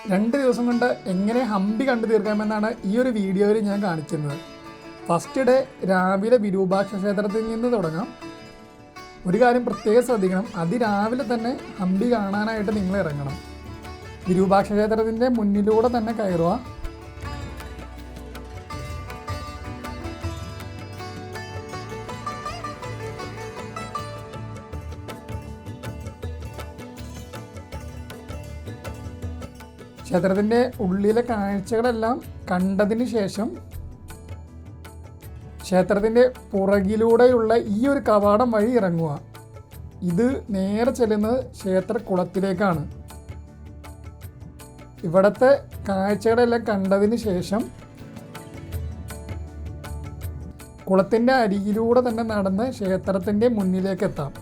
2 ദിവസം കൊണ്ട് എങ്ങനെ ഹംപി കണ്ടു തീർക്കാമെന്നാണ് ഈ ഒരു വീഡിയോയിൽ ഞാൻ കാണിച്ചിരുന്നത്. ഫസ്റ്റ് ഡേ രാവിലെ വിരൂപാക്ഷ ക്ഷേത്രത്തിൽ നിന്ന് തുടങ്ങാം. ഒരു കാര്യം പ്രത്യേകം ശ്രദ്ധിക്കണം, അതിരാവിലെ തന്നെ ഹംപി കാണാനായിട്ട് നിങ്ങൾ ഇറങ്ങണം. വിരൂപാക്ഷ ക്ഷേത്രത്തിൻ്റെ മുന്നിലൂടെ തന്നെ കയറുക. ക്ഷേത്രത്തിൻ്റെ ഉള്ളിലെ കാഴ്ചകളെല്ലാം കണ്ടതിന് ശേഷം ക്ഷേത്രത്തിൻ്റെ പുറകിലൂടെയുള്ള ഈ ഒരു കവാടം വഴി ഇറങ്ങുക. ഇത് നേരെ ചെല്ലുന്നത് ക്ഷേത്രക്കുളത്തിലേക്കാണ്. ഇവിടുത്തെ കാഴ്ചകളെല്ലാം കണ്ടതിന് ശേഷം കുളത്തിൻ്റെ അരികിലൂടെ തന്നെ നടന്ന് ക്ഷേത്രത്തിൻ്റെ മുന്നിലേക്ക് എത്താം.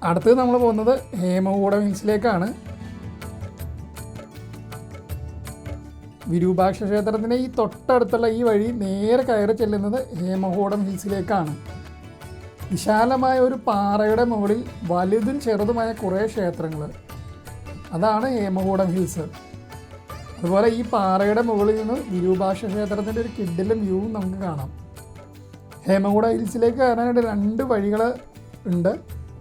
അടുത്തത് നമ്മൾ പോകുന്നത് ഹേമകൂടം ഹിൽസിലേക്കാണ്. വിരൂപാക്ഷ ക്ഷേത്രത്തിൻ്റെ ഈ തൊട്ടടുത്തുള്ള ഈ വഴി നേരെ കയറി ചെല്ലുന്നത് ഹേമകൂടം ഹിൽസിലേക്കാണ്. വിശാലമായ ഒരു പാറയുടെ മുകളിൽ വലുതും ചെറുതുമായ കുറേ ക്ഷേത്രങ്ങൾ, അതാണ് ഹേമകൂടം ഹിൽസ്. അതുപോലെ ഈ പാറയുടെ മുകളിൽ നിന്ന് വിരൂപാക്ഷ ക്ഷേത്രത്തിൻ്റെ ഒരു കിഡിലും വ്യൂവും നമുക്ക് കാണാം. ഹേമകൂടം ഹിൽസിലേക്ക് കയറാനായിട്ട് 2 വഴികൾ ഉണ്ട്.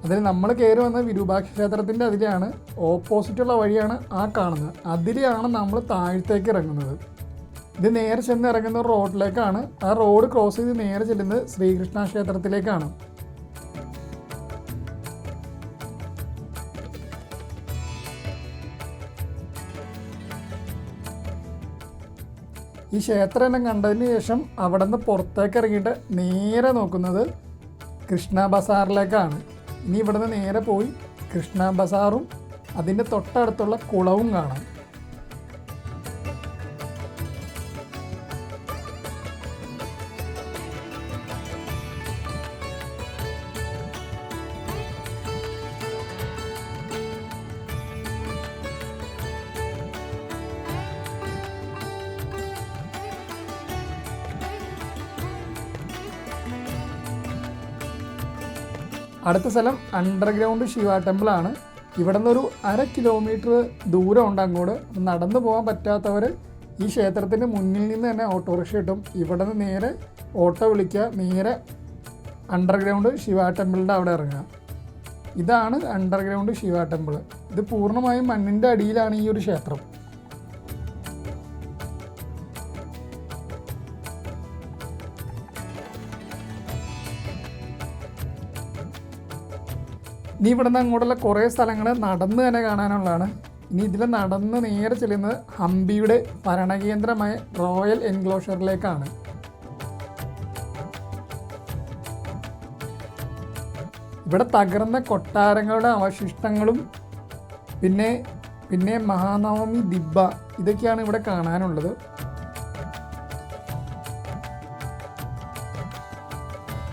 അതിൽ നമ്മൾ കയറി വന്ന വിരൂപാക്ഷ ക്ഷേത്രത്തിൻ്റെ അതിലെയാണ്. ഓപ്പോസിറ്റുള്ള വഴിയാണ് ആ കാണുന്നത്. അതിലെയാണ് നമ്മൾ താഴത്തേക്ക് ഇറങ്ങുന്നത്. ഇത് നേരെ ചെന്ന് ഇറങ്ങുന്ന റോഡിലേക്കാണ്. ആ റോഡ് ക്രോസ് ചെയ്ത് നേരെ ചെല്ലുന്നത് ശ്രീകൃഷ്ണ ക്ഷേത്രത്തിലേക്കാണ്. ഈ ക്ഷേത്രം എല്ലാം കണ്ടതിന് ശേഷം അവിടെ നിന്ന് പുറത്തേക്ക് ഇറങ്ങിയിട്ട് നേരെ നോക്കുന്നത് കൃഷ്ണ ബസാറിലേക്കാണ്. ഇനി ഇവിടുന്ന് നേരെ പോയി കൃഷ്ണ ബസാറും അതിൻ്റെ തൊട്ടടുത്തുള്ള കുളവും കാണാം. അടുത്ത സ്ഥലം അണ്ടർഗ്രൗണ്ട് ശിവ ടെമ്പിളാണ്. ഇവിടെ നിന്നൊരു 1/2 കിലോമീറ്റർ ദൂരമുണ്ട് അങ്ങോട്ട്. നടന്നു പോകാൻ പറ്റാത്തവർ ഈ ക്ഷേത്രത്തിൻ്റെ മുന്നിൽ നിന്ന് തന്നെ ഓട്ടോറിക്ഷ കിട്ടും. ഇവിടെ നിന്ന് നേരെ ഓട്ടോ വിളിക്കുക, നേരെ അണ്ടർഗ്രൗണ്ട് ശിവ ടെമ്പിളിൻ്റെ അവിടെ ഇറങ്ങുക. ഇതാണ് അണ്ടർഗ്രൗണ്ട് ശിവ ടെമ്പിൾ. ഇത് പൂർണ്ണമായും മണ്ണിൻ്റെ അടിയിലാണ് ഈ ഒരു ക്ഷേത്രം. ഇനി ഇവിടെ നിന്ന് അങ്ങോട്ടുള്ള കുറേ സ്ഥലങ്ങൾ നടന്ന് തന്നെ കാണാനുള്ളതാണ്. ഇനി ഇതിൽ നടന്ന് നേരെ ചെല്ലുന്നത് ഹംപിയുടെ ഭരണകേന്ദ്രമായ റോയൽ എൻക്ലോഷറിലേക്കാണ്. ഇവിടെ തകർന്ന കൊട്ടാരങ്ങളുടെ അവശിഷ്ടങ്ങളും പിന്നെ മഹാനവമി ദിബ്ബ ഇതൊക്കെയാണ് ഇവിടെ കാണാനുള്ളത്.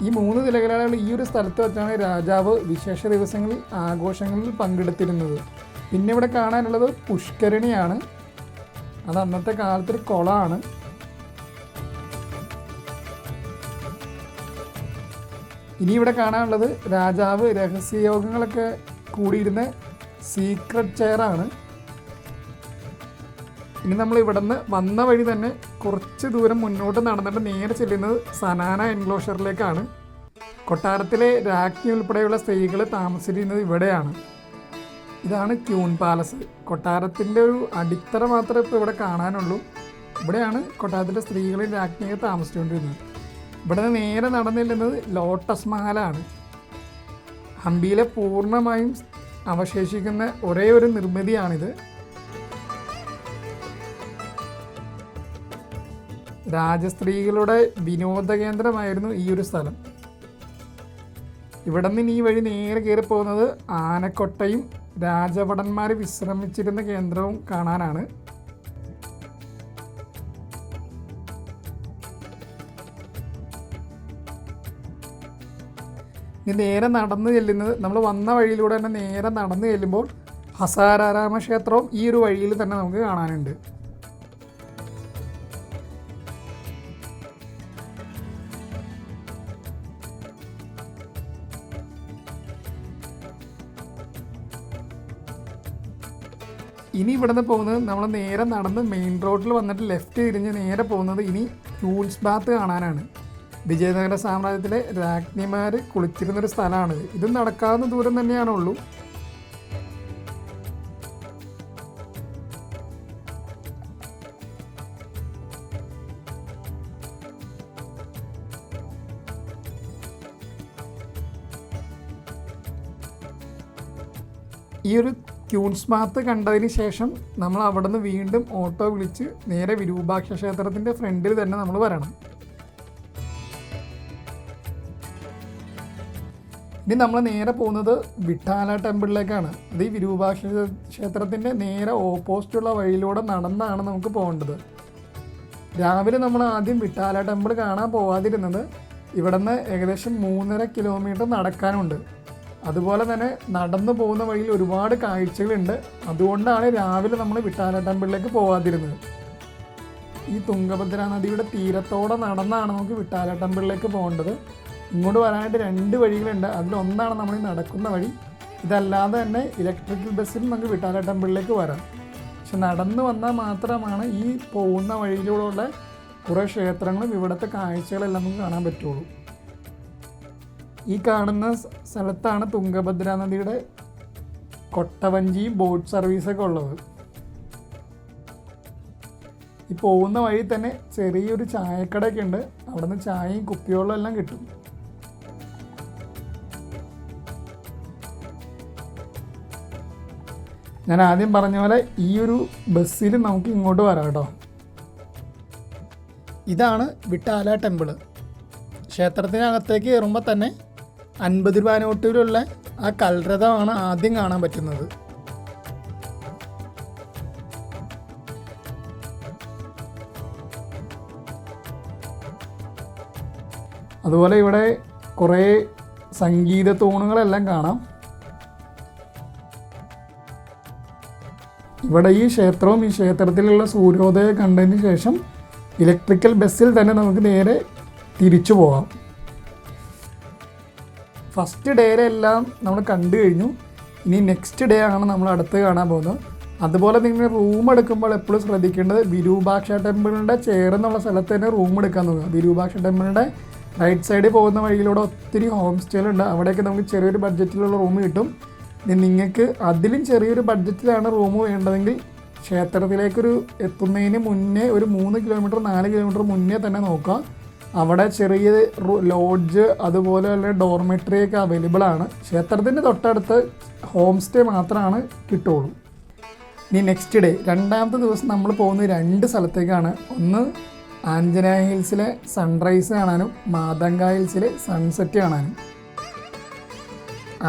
ഈ 3 നിലകളിലുള്ള ഈ ഒരു സ്ഥലത്ത് വെച്ചാണ് രാജാവ് വിശേഷ ദിവസങ്ങളിൽ ആഘോഷങ്ങളിൽ പങ്കെടുത്തിരുന്നത്. പിന്നെ ഇവിടെ കാണാനുള്ളത് പുഷ്കരണിയാണ്. അത് അന്നത്തെ കാലത്തൊരു കുളമാണ്. ഇനി ഇവിടെ കാണാനുള്ളത് രാജാവ് രഹസ്യയോഗങ്ങളൊക്കെ കൂടിയിരുന്ന സീക്രട്ട് ചെയറാണ്. ഇനി നമ്മൾ ഇവിടെ നിന്ന് വന്ന വഴി തന്നെ കുറച്ച് ദൂരം മുന്നോട്ട് നടന്നിട്ട് നേരെ ചെല്ലുന്നത് സനാന എൻക്ലോഷറിലേക്കാണ്. കൊട്ടാരത്തിലെ രാജ്ഞി ഉൾപ്പെടെയുള്ള സ്ത്രീകൾ താമസിച്ചിരുന്നത് ഇവിടെയാണ്. ഇതാണ് ക്യൂൺ പാലസ്. കൊട്ടാരത്തിൻ്റെ ഒരു അടിത്തറ മാത്രമേ ഇപ്പോൾ ഇവിടെ കാണാനുള്ളൂ. ഇവിടെയാണ് കൊട്ടാരത്തിലെ സ്ത്രീകളും രാജ്ഞിയെ താമസിച്ചുകൊണ്ടിരുന്നത്. ഇവിടെ നിന്ന് നേരെ നടന്നിരുന്നത് ലോട്ടസ് മഹലാണ്. ഹംപിയിലെ പൂർണ്ണമായും അവശേഷിക്കുന്ന ഒരേ ഒരു നിർമ്മിതിയാണിത്. രാജസ്ത്രീകളുടെ വിനോദ കേന്ദ്രമായിരുന്നു ഈ ഒരു സ്ഥലം. ഇവിടെ നിന്ന് ഈ വഴി നേരെ കയറി പോകുന്നത് ആനക്കൊട്ടയും രാജഭടന്മാർ വിശ്രമിച്ചിരുന്ന കേന്ദ്രവും കാണാനാണ്. ഇനി നേരെ നടന്നു ചെല്ലുന്നത്, നമ്മൾ വന്ന വഴിയിലൂടെ തന്നെ നേരെ നടന്നു ചെല്ലുമ്പോൾ ഹസാരാരാമ ക്ഷേത്രവും ഈ ഒരു വഴിയിൽ തന്നെ നമുക്ക് കാണാനുണ്ട്. ഇനി ഇവിടുന്ന് പോകുന്നത് നമ്മൾ നേരെ നടന്ന് മെയിൻ റോഡിൽ വന്നിട്ട് ലെഫ്റ്റ് തിരിഞ്ഞ് നേരെ പോകുന്നത് ഇനി ക്യൂൻസ് ബാത്ത് കാണാനാണ്. വിജയനഗര സാമ്രാജ്യത്തിലെ രാജ്ഞിമാർ കുളിച്ചിരുന്നൊരു സ്ഥലമാണിത്. ഇത് നടക്കാവുന്ന ദൂരം തന്നെയാണുള്ളൂ. ഈ ഒരു ക്യൂൻസ് ബാത്ത് കണ്ടതിന് ശേഷം നമ്മൾ അവിടെ നിന്ന് വീണ്ടും ഓട്ടോ വിളിച്ച് നേരെ വിരൂപാക്ഷ ക്ഷേത്രത്തിൻ്റെ ഫ്രണ്ടിൽ തന്നെ നമ്മൾ വരണം. ഇനി നമ്മൾ നേരെ പോകുന്നത് വിട്ടാല ടെമ്പിളിലേക്കാണ്. അത് ഈ വിരൂപാക്ഷ ക്ഷേത്രത്തിൻ്റെ നേരെ ഓപ്പോസിറ്റുള്ള വഴിയിലൂടെ നടന്നാണ് നമുക്ക് പോകേണ്ടത്. രാവിലെ നമ്മൾ ആദ്യം വിട്ടാല ടെമ്പിൾ കാണാൻ പോകാതിരുന്നത് ഇവിടെ നിന്ന് ഏകദേശം 3.5 കിലോമീറ്റർ നടക്കാനുണ്ട്. അതുപോലെ തന്നെ നടന്നു പോകുന്ന വഴിയിൽ ഒരുപാട് കാഴ്ചകളുണ്ട്. അതുകൊണ്ടാണ് രാവിലെ നമ്മൾ വിട്ടാല ടെമ്പിളിലേക്ക് പോകാതിരുന്നത്. ഈ തുംഗഭദ്ര നദിയുടെ തീരത്തോടെ നടന്നാണ് നമുക്ക് വിട്ടാല ടെമ്പിളിലേക്ക് പോകേണ്ടത്. ഇങ്ങോട്ട് വരാനായിട്ട് 2 വഴികളുണ്ട്. അതിലൊന്നാണ് നമ്മൾ ഈ നടക്കുന്ന വഴി. ഇതല്ലാതെ തന്നെ ഇലക്ട്രിക്കൽ ബസ്സിൽ നമുക്ക് വിട്ടാല ടെമ്പിളിലേക്ക് വരാം. പക്ഷെ നടന്നു വന്നാൽ മാത്രമാണ് ഈ പോകുന്ന വഴിയിലൂടെയുള്ള കുറേ ക്ഷേത്രങ്ങളും ഇവിടുത്തെ കാഴ്ചകളെല്ലാം നമുക്ക് കാണാൻ പറ്റുള്ളൂ. ഈ കാണുന്ന സ്ഥലത്താണ് തുംഗഭദ്ര നദിയുടെ കൊട്ടവഞ്ചിയും ബോട്ട് സർവീസൊക്കെ ഉള്ളത്. ഈ പോകുന്ന വഴി തന്നെ ചെറിയൊരു ചായക്കടയൊക്കെ ഉണ്ട്. അവിടെ നിന്ന് ചായയും കുപ്പിവെള്ളം എല്ലാം കിട്ടും. ഞാൻ ആദ്യം പറഞ്ഞ പോലെ ഈ ഒരു ബസ്സിൽ നമുക്ക് ഇങ്ങോട്ട് വരാം കേട്ടോ. ഇതാണ് വിട്ടാല ടെമ്പിള്. ക്ഷേത്രത്തിനകത്തേക്ക് കയറുമ്പോൾ തന്നെ 50 രൂപ നോട്ടിലുള്ള ആ കൽരഥമാണ് ആദ്യം കാണാൻ പറ്റുന്നത്. അതുപോലെ ഇവിടെ കുറേ സംഗീത തൂണുകളെല്ലാം കാണാം. ഇവിടെ ഈ ക്ഷേത്രവും ഈ ക്ഷേത്രത്തിലുള്ള സൂര്യോദയം കണ്ടതിന് ശേഷം ഇലക്ട്രിക്കൽ ബസ്സിൽ തന്നെ നമുക്ക് നേരെ തിരിച്ചു പോകാം. ഫസ്റ്റ് ഡേയിലെ എല്ലാം നമ്മൾ കണ്ടു കഴിഞ്ഞു. ഇനി നെക്സ്റ്റ് ഡേ ആണ് നമ്മൾ അടുത്ത് കാണാൻ പോകുന്നത്. അതുപോലെ നിങ്ങൾ റൂം എടുക്കുമ്പോൾ എപ്പോഴും ശ്രദ്ധിക്കേണ്ടത് വിരൂപാക്ഷ ടെമ്പിളിൻ്റെ ചേർന്നുള്ള സ്ഥലത്ത് തന്നെ റൂം എടുക്കാൻ നോക്കുക. വിരൂപാക്ഷ ടെമ്പിളിൻ്റെ റൈറ്റ് സൈഡിൽ പോകുന്ന വഴിയിലൂടെ ഒത്തിരി ഹോം സ്റ്റേകളുണ്ട്. അവിടെയൊക്കെ നമുക്ക് ചെറിയൊരു ബഡ്ജറ്റിലുള്ള റൂം കിട്ടും. ഇനി നിങ്ങൾക്ക് അതിലും ചെറിയൊരു ബഡ്ജറ്റിലാണ് റൂം വേണ്ടതെങ്കിൽ ക്ഷേത്രത്തിലേക്കൊരു എത്തുന്നതിന് മുന്നേ ഒരു 3 കിലോമീറ്റർ 4 കിലോമീറ്റർ മുന്നേ തന്നെ നോക്കുക. അവിടെ ചെറിയ ലോഡ്ജ് അതുപോലെ തന്നെ ഡോർമെട്രിയൊക്കെ അവൈലബിൾ ആണ്. ക്ഷേത്രത്തിൻ്റെ തൊട്ടടുത്ത് ഹോം സ്റ്റേ മാത്രമാണ് കിട്ടുള്ളൂ. ഇനി നെക്സ്റ്റ് ഡേ രണ്ടാമത്തെ ദിവസം നമ്മൾ പോകുന്നത് 2 സ്ഥലത്തേക്കാണ്. ഒന്ന് ആഞ്ജനേയ ഹിൽസിലെ സൺറൈസ് കാണാനും മാതംഗ ഹിൽസിലെ സൺസെറ്റ് കാണാനും.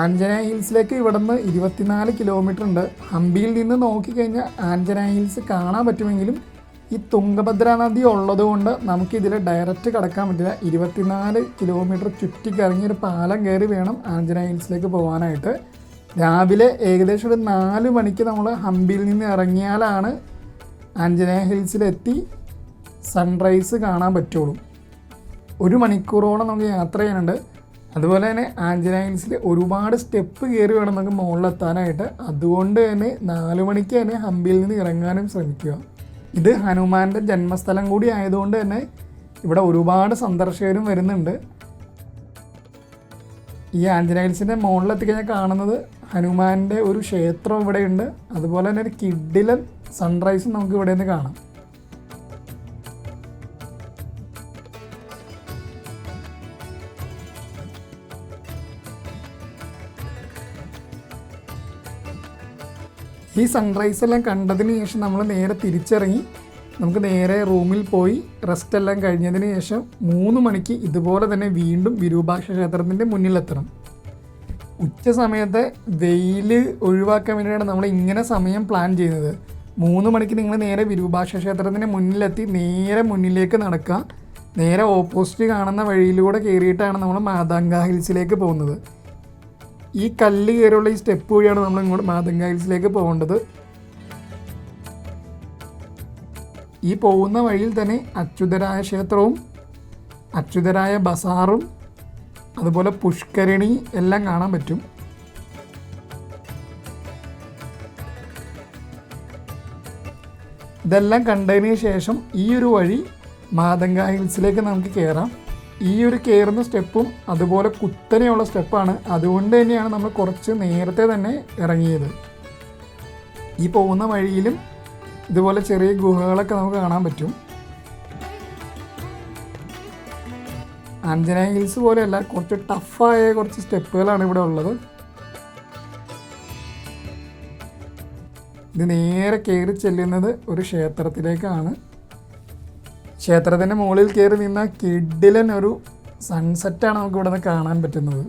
ആഞ്ജനേയ ഹിൽസിലേക്ക് ഇവിടെ നിന്ന് 24 കിലോമീറ്റർ ഉണ്ട്. ഹംപിയിൽ നിന്ന് നോക്കിക്കഴിഞ്ഞാൽ ആഞ്ജനേയ ഹിൽസ് കാണാൻ പറ്റുമെങ്കിലും ഈ തുംഗഭദ്ര നദി ഉള്ളത് കൊണ്ട് നമുക്കിതിൽ ഡയറക്റ്റ് കടക്കാൻ പറ്റില്ല. 24 കിലോമീറ്റർ ചുറ്റിക്കറങ്ങിയൊരു പാലം കയറി വേണം ആഞ്ജനേയ ഹിൽസിലേക്ക് പോകാനായിട്ട്. രാവിലെ ഏകദേശം ഒരു 4 മണിക്ക് നമ്മൾ ഹംപിയിൽ നിന്ന് ഇറങ്ങിയാലാണ് ആഞ്ജനേയ ഹിൽസിലെത്തി സൺറൈസ് കാണാൻ പറ്റുള്ളൂ. 1 മണിക്കൂറോളം നമുക്ക് യാത്ര ചെയ്യാനുണ്ട്. അതുപോലെ തന്നെ ആഞ്ജനേയ ഹിൽസിൽ ഒരുപാട് സ്റ്റെപ്പ് കയറി വേണം നമുക്ക് മുകളിലെത്താനായിട്ട്. അതുകൊണ്ട് തന്നെ 4 മണിക്ക് തന്നെ ഹംപിയിൽ നിന്ന് ഇറങ്ങാനും ശ്രമിക്കുക. ഇത് ഹനുമാൻ്റെ ജന്മസ്ഥലം കൂടി ആയതുകൊണ്ട് തന്നെ ഇവിടെ ഒരുപാട് സന്ദർശകരും വരുന്നുണ്ട്. ഈ ആഞ്ജനേയ ഹിൽസിൻ്റെ മുകളിലെത്തിക്കഴിഞ്ഞാൽ കാണുന്നത് ഹനുമാൻ്റെ ഒരു ക്ഷേത്രം ഇവിടെയുണ്ട്. അതുപോലെ തന്നെ ഒരു കിഡിലൻ സൺറൈസും നമുക്ക് ഇവിടെ നിന്ന് കാണാം. ഈ സൺറൈസ് എല്ലാം കണ്ടതിന് ശേഷം നമ്മൾ നേരെ തിരിച്ചിറങ്ങി നമുക്ക് നേരെ റൂമിൽ പോയി റെസ്റ്റ് എല്ലാം കഴിഞ്ഞതിന് ശേഷം 3 മണിക്ക് ഇതുപോലെ തന്നെ വീണ്ടും വിരൂപാക്ഷ ക്ഷേത്രത്തിൻ്റെ മുന്നിലെത്തണം. ഉച്ച സമയത്തെ വെയിൽ ഒഴിവാക്കാൻ വേണ്ടിയാണ് നമ്മൾ ഇങ്ങനെ സമയം പ്ലാൻ ചെയ്യുന്നത്. 3 മണിക്ക് നിങ്ങൾ നേരെ വിരൂപാക്ഷ ക്ഷേത്രത്തിൻ്റെ മുന്നിലെത്തി നേരെ മുന്നിലേക്ക് നടക്കുക. നേരെ ഓപ്പോസിറ്റ് കാണുന്ന വഴിയിലൂടെ കയറിയിട്ടാണ് നമ്മൾ മാതംഗ ഹിൽസിലേക്ക് പോകുന്നത്. ഈ കല്ല് കയറിയുള്ള ഈ സ്റ്റെപ്പ് വഴിയാണ് നമ്മൾ ഇങ്ങോട്ട് മാതംഗ ഹിൽസിലേക്ക് പോകേണ്ടത്. ഈ പോകുന്ന വഴിയിൽ തന്നെ അച്യുതരായ ക്ഷേത്രവും അച്യുതരായ ബസാറും അതുപോലെ പുഷ്കരണി എല്ലാം കാണാൻ പറ്റും. ഇതെല്ലാം കണ്ടതിന് ശേഷം ഈ ഒരു വഴി മാതങ്ക ഹിൽസിലേക്ക് നമുക്ക് കയറാം. ഈ ഒരു കയറുന്ന സ്റ്റെപ്പും അതുപോലെ കുത്തനെയുള്ള സ്റ്റെപ്പാണ്. അതുകൊണ്ട് തന്നെയാണ് നമ്മൾ കുറച്ച് നേരത്തെ തന്നെ ഇറങ്ങിയത്. ഈ പോകുന്ന വഴിയിലും ഇതുപോലെ ചെറിയ ഗുഹകളൊക്കെ നമുക്ക് കാണാൻ പറ്റും. ആഞ്ജനേയ ഹിൽസ് പോലെയല്ല, കുറച്ച് ടഫായ കുറച്ച് സ്റ്റെപ്പുകളാണ് ഇവിടെ ഉള്ളത്. ഇത് നേരെ കയറി ചെല്ലുന്നത് ഒരു ക്ഷേത്രത്തിലേക്കാണ്. ക്ഷേത്രത്തിൻ്റെ മുകളിൽ കയറി നിന്ന കിഡിലൻ ഒരു സൺസെറ്റാണ് നമുക്ക് ഇവിടെ നിന്ന് കാണാൻ പറ്റുന്നത്.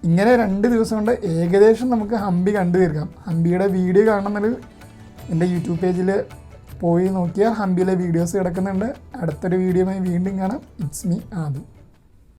ഇങ്ങനെ 2 ദിവസം കൊണ്ട് ഏകദേശം നമുക്ക് ഹംപി കണ്ടു തീർക്കാം. ഹംപിയുടെ വീഡിയോ കാണണമെങ്കിൽ എൻ്റെ യൂട്യൂബ് പേജിൽ പോയി നോക്കിയാൽ ഹംപിയിലെ വീഡിയോസ് കിടക്കുന്നുണ്ട്. അടുത്തൊരു വീഡിയോയുമായി വീണ്ടും കാണാം. It's me ആദു.